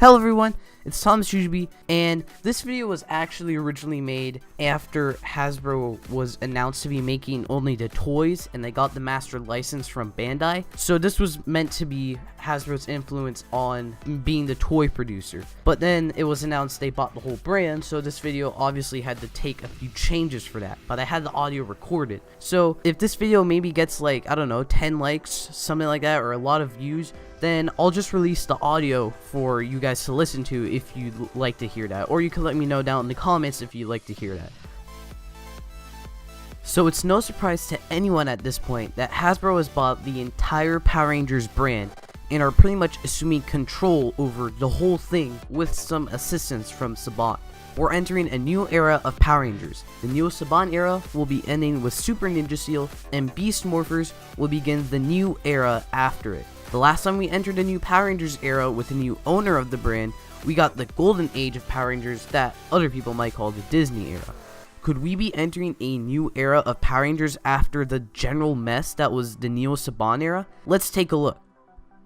Hello everyone, it's Thomas Shujibi, and this video was actually originally made after Hasbro was announced to be making only the toys and they got the master license from Bandai. So this was meant to be Hasbro's influence on being the toy producer. But then it was announced they bought the whole brand, so this video obviously had to take a few changes for that. But I had the audio recorded. So if this video maybe gets like, I don't know, 10 likes, something like that, or a lot of views, then I'll just release the audio for you guys to listen to if you'd like to hear that, or you can let me know down in the comments if you'd like to hear that. So it's no surprise to anyone at this point that Hasbro has bought the entire Power Rangers brand and are pretty much assuming control over the whole thing with some assistance from Saban. We're entering a new era of Power Rangers. The Neo Saban era will be ending with Super Ninja Steel, and Beast Morphers will begin the new era after it. The last time we entered a new Power Rangers era with a new owner of the brand, we got the golden age of Power Rangers that other people might call the Disney era. Could we be entering a new era of Power Rangers after the general mess that was the Neo Saban era? Let's take a look.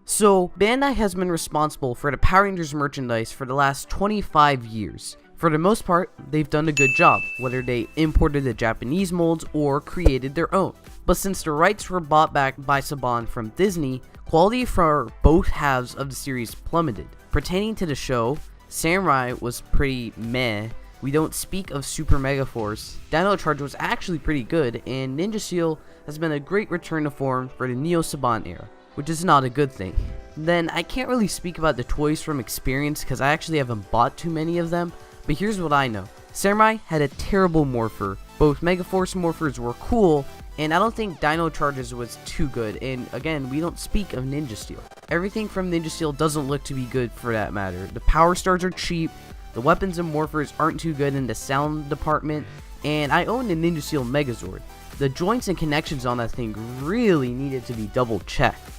So, Bandai has been responsible for the Power Rangers merchandise for the last 25 years. For the most part, they've done a good job, whether they imported the Japanese molds or created their own. But since the rights were bought back by Saban from Disney, quality for both halves of the series plummeted. Pertaining to the show, Samurai was pretty meh. We don't speak of Super Mega Force. Dino Charge was actually pretty good, and Ninja Steel has been a great return to form for the Neo Saban era, which is not a good thing. Then I can't really speak about the toys from experience because I actually haven't bought too many of them, but here's what I know. Samurai had a terrible morpher. Both Megaforce morphers were cool, and I don't think Dino Charges was too good, and again, we don't speak of Ninja Steel. Everything from Ninja Steel doesn't look to be good for that matter. The Power Stars are cheap, the weapons and morphers aren't too good in the sound department, and I own the Ninja Steel Megazord. The joints and connections on that thing really needed to be double checked.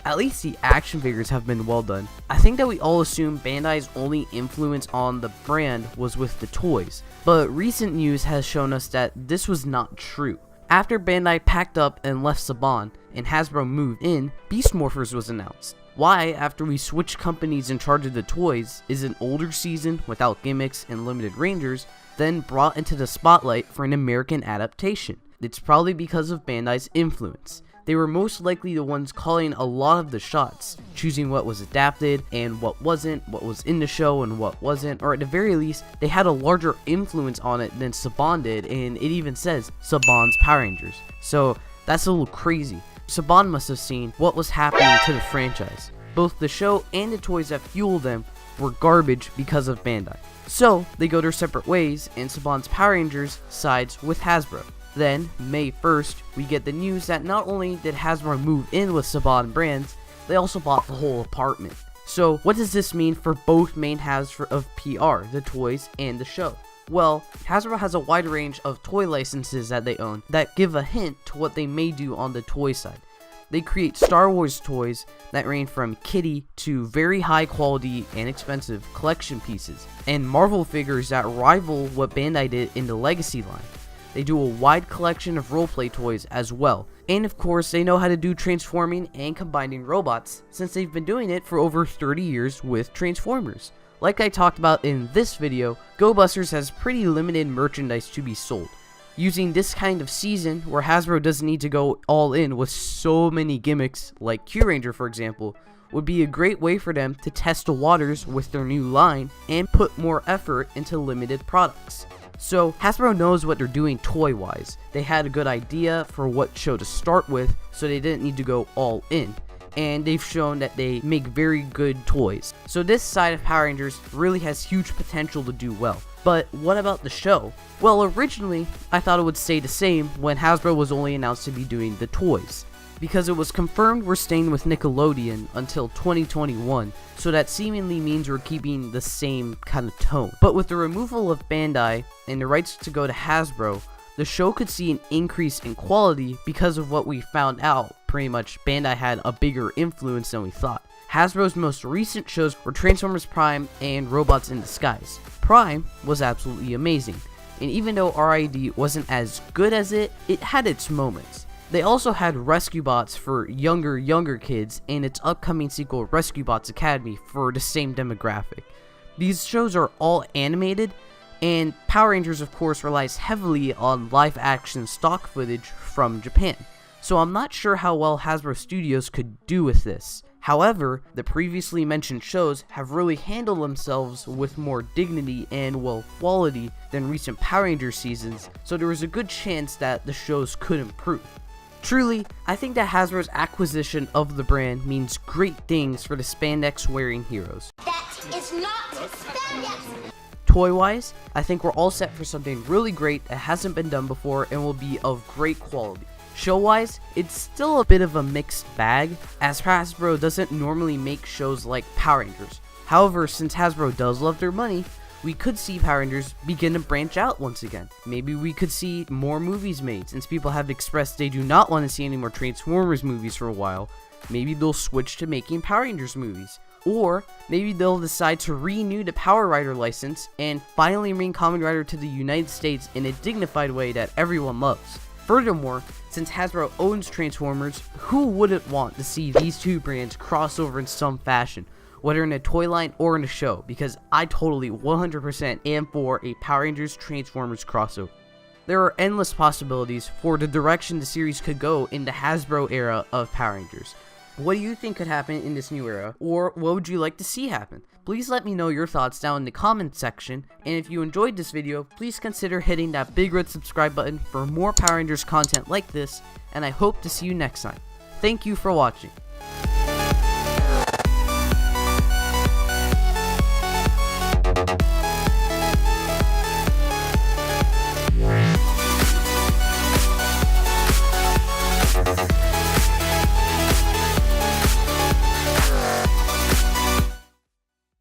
At least the action figures have been well done. I think that we all assume Bandai's only influence on the brand was with the toys, but recent news has shown us that this was not true. After Bandai packed up and left Saban and Hasbro moved in, Beast Morphers was announced. Why, after we switched companies in charge of the toys, is an older season without gimmicks and limited rangers then brought into the spotlight for an American adaptation? It's probably because of Bandai's influence. They were most likely the ones calling a lot of the shots, choosing what was adapted and what wasn't, what was in the show and what wasn't, or at the very least, they had a larger influence on it than Saban did, and it even says Saban's Power Rangers. So that's a little crazy. Saban must have seen what was happening to the franchise. Both the show and the toys that fueled them were garbage because of Bandai. So they go their separate ways, and Saban's Power Rangers sides with Hasbro. Then, May 1st, we get the news that not only did Hasbro move in with Saban brands, they also bought the whole apartment. So, what does this mean for both main halves of PR, the toys and the show? Well, Hasbro has a wide range of toy licenses that they own that give a hint to what they may do on the toy side. They create Star Wars toys that range from kitty to very high quality and expensive collection pieces, and Marvel figures that rival what Bandai did in the Legacy line. They do a wide collection of roleplay toys as well. And of course, they know how to do transforming and combining robots since they've been doing it for over 30 years with Transformers. Like I talked about in this video, Go Busters has pretty limited merchandise to be sold. Using this kind of season where Hasbro doesn't need to go all in with so many gimmicks like Q-Ranger for example, would be a great way for them to test the waters with their new line and put more effort into limited products. So Hasbro knows what they're doing toy-wise. They had a good idea for what show to start with, so they didn't need to go all in. And they've shown that they make very good toys. So this side of Power Rangers really has huge potential to do well. But what about the show? Well, originally, I thought it would stay the same when Hasbro was only announced to be doing the toys, because it was confirmed we're staying with Nickelodeon until 2021, so that seemingly means we're keeping the same kind of tone. But with the removal of Bandai and the rights to go to Hasbro, the show could see an increase in quality because of what we found out. Pretty much Bandai had a bigger influence than we thought. Hasbro's most recent shows were Transformers Prime and Robots in Disguise. Prime was absolutely amazing, and even though RID wasn't as good as it had its moments. They also had Rescue Bots for younger kids, and its upcoming sequel Rescue Bots Academy for the same demographic. These shows are all animated, and Power Rangers of course relies heavily on live action stock footage from Japan, so I'm not sure how well Hasbro Studios could do with this. However, the previously mentioned shows have really handled themselves with more dignity and, well, quality than recent Power Rangers seasons, so there is a good chance that the shows could improve. Truly, I think that Hasbro's acquisition of the brand means great things for the spandex-wearing heroes. That is not spandex! Toy-wise, I think we're all set for something really great that hasn't been done before and will be of great quality. Show-wise, it's still a bit of a mixed bag, as Hasbro doesn't normally make shows like Power Rangers. However, since Hasbro does love their money, we could see Power Rangers begin to branch out once again. Maybe we could see more movies made, since people have expressed they do not want to see any more Transformers movies for a while. Maybe they'll switch to making Power Rangers movies. Or maybe they'll decide to renew the Power Rider license and finally bring Kamen Rider to the United States in a dignified way that everyone loves. Furthermore, since Hasbro owns Transformers, who wouldn't want to see these two brands cross over in some fashion, whether in a toy line or in a show, because I totally 100% am for a Power Rangers Transformers crossover. There are endless possibilities for the direction the series could go in the Hasbro era of Power Rangers. What do you think could happen in this new era, or what would you like to see happen? Please let me know your thoughts down in the comments section, and if you enjoyed this video, please consider hitting that big red subscribe button for more Power Rangers content like this, and I hope to see you next time. Thank you for watching.